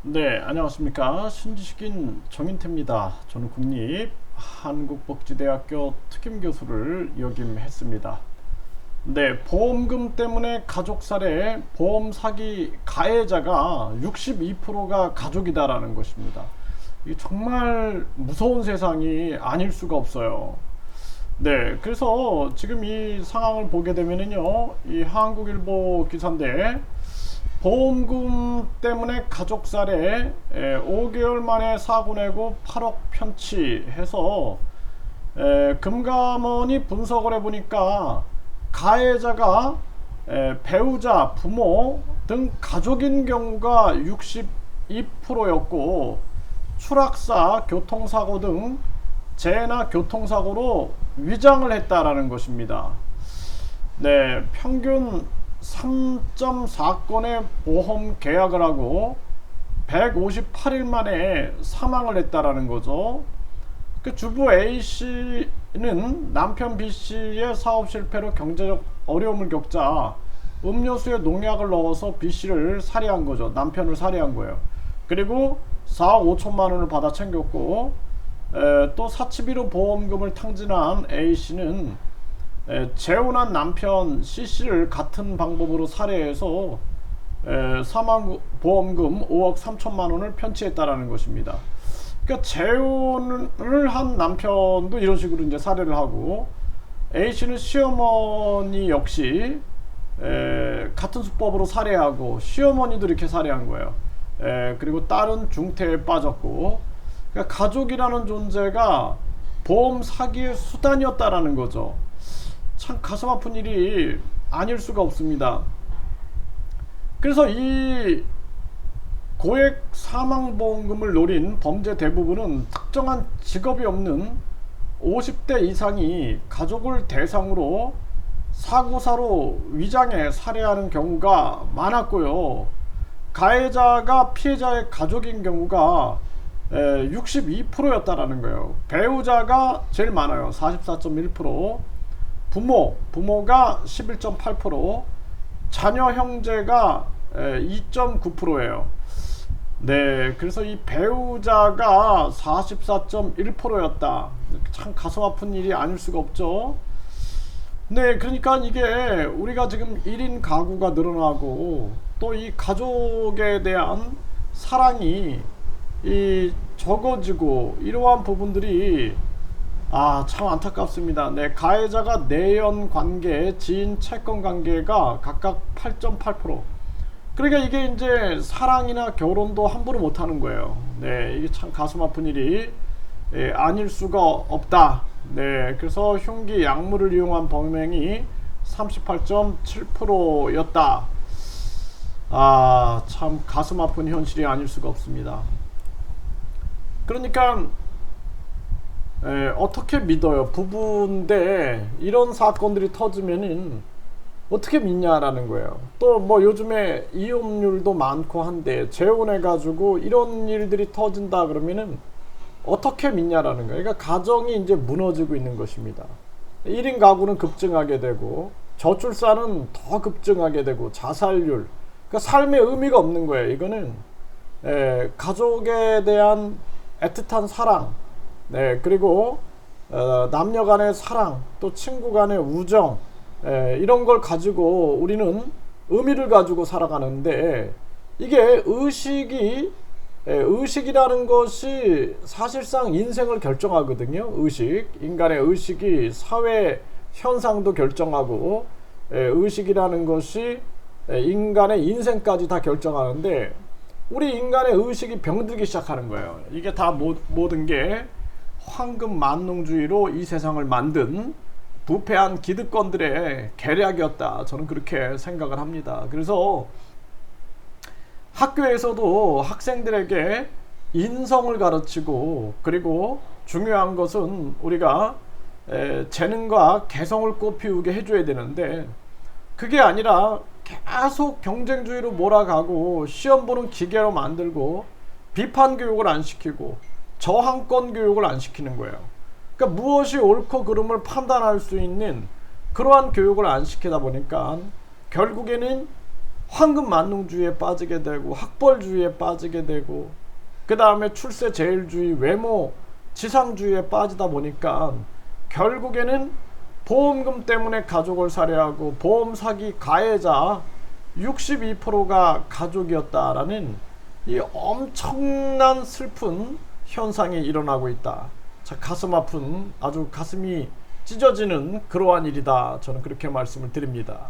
네, 안녕하십니까. 신지식인 정인태입니다. 저는 국립한국복지대학교 특임교수를 역임했습니다. 네, 보험금 때문에 가족 살해, 보험 사기 가해자가 62%가 가족이다라는 것입니다. 이게 정말 무서운 세상이 아닐 수가 없어요. 네, 그래서 지금 이 상황을 보게 되면은요, 이 한국일보 기사인데, 보험금 때문에 가족 살해 5개월 만에 사고 내고 8억 편취해서 금감원이 분석을 해보니까 가해자가 배우자, 부모 등 가족인 경우가 62%였고 추락사, 교통사고 등 재해나 교통사고로 위장을 했다라는 것입니다. 네, 평균 3.4건의 보험 계약을 하고 158일 만에 사망을 했다라는 거죠. 그 주부 A씨는 남편 B씨의 사업 실패로 경제적 어려움을 겪자 음료수에 농약을 넣어서 B씨를 살해한 거죠. 남편을 살해한 거예요. 그리고 4억 5천만 원을 받아 챙겼고 또 사치비로 보험금을 탕진한 A씨는 재혼한 남편 C씨를 같은 방법으로 살해해서 사망보험금 5억 3천만 원을 편취했다라는 것입니다. 그러니까 재혼을 한 남편도 이런 식으로 이제 살해를 하고 A씨는 시어머니 역시 같은 수법으로 살해하고 시어머니도 이렇게 살해한 거예요. 그리고 딸은 중태에 빠졌고 그러니까 가족이라는 존재가 보험 사기의 수단이었다라는 거죠. 참 가슴 아픈 일이 아닐 수가 없습니다. 그래서 이 고액 사망보험금을 노린 범죄 대부분은 특정한 직업이 없는 50대 이상이 가족을 대상으로 사고사로 위장해 살해하는 경우가 많았고요. 가해자가 피해자의 가족인 경우가 62%였다라는 거예요. 배우자가 제일 많아요. 44.1%. 부모가 11.8%, 자녀 형제가 2.9%예요. 네, 그래서 이 배우자가 44.1%였다. 참 가슴 아픈 일이 아닐 수가 없죠. 네, 그러니까 이게 우리가 지금 1인 가구가 늘어나고 또 이 가족에 대한 사랑이 이 적어지고 이러한 부분들이 참 안타깝습니다. 네, 가해자가 내연 관계, 지인 채권 관계가 각각 8.8%. 그러니까 이게 이제 사랑이나 결혼도 함부로 못 하는 거예요. 네, 이게 참 가슴 아픈 일이 아닐 수가 없다. 네, 그래서 흉기 약물을 이용한 범행이 38.7%였다. 참 가슴 아픈 현실이 아닐 수가 없습니다. 그러니까 어떻게 믿어요? 부부인데 이런 사건들이 터지면은 어떻게 믿냐라는 거예요. 또 뭐 요즘에 이혼율도 많고 한데 재혼해가지고 이런 일들이 터진다 그러면은 어떻게 믿냐라는 거예요. 그러니까 가정이 이제 무너지고 있는 것입니다. 1인 가구는 급증하게 되고 저출산은 더 급증하게 되고 자살률, 그러니까 삶의 의미가 없는 거예요. 이거는 가족에 대한 애틋한 사랑, 네, 그리고 남녀 간의 사랑, 또 친구 간의 우정, 이런 걸 가지고 우리는 의미를 가지고 살아가는데 이게 의식이라는 것이 사실상 인생을 결정하거든요. 인간의 의식이 사회 현상도 결정하고 의식이라는 것이 인간의 인생까지 다 결정하는데 우리 인간의 의식이 병들기 시작하는 거예요. 이게 다 모든 게 황금 만능주의로 이 세상을 만든 부패한 기득권들의 계략이었다. 저는 그렇게 생각을 합니다. 그래서 학교에서도 학생들에게 인성을 가르치고 그리고 중요한 것은 우리가 재능과 개성을 꽃피우게 해줘야 되는데 그게 아니라 계속 경쟁주의로 몰아가고 시험 보는 기계로 만들고 비판 교육을 안 시키고 저항권 교육을 안 시키는 거예요. 그러니까 무엇이 옳고 그름을 판단할 수 있는 그러한 교육을 안 시키다 보니까 결국에는 황금 만능주의에 빠지게 되고 학벌주의에 빠지게 되고 그 다음에 출세 제일주의, 외모 지상주의에 빠지다 보니까 결국에는 보험금 때문에 가족을 살해하고 보험 사기 가해자 62%가 가족이었다라는 이 엄청난 슬픈 현상이 일어나고 있다. 자, 가슴 아픈 아주 가슴이 찢어지는 그러한 일이다. 저는 그렇게 말씀을 드립니다.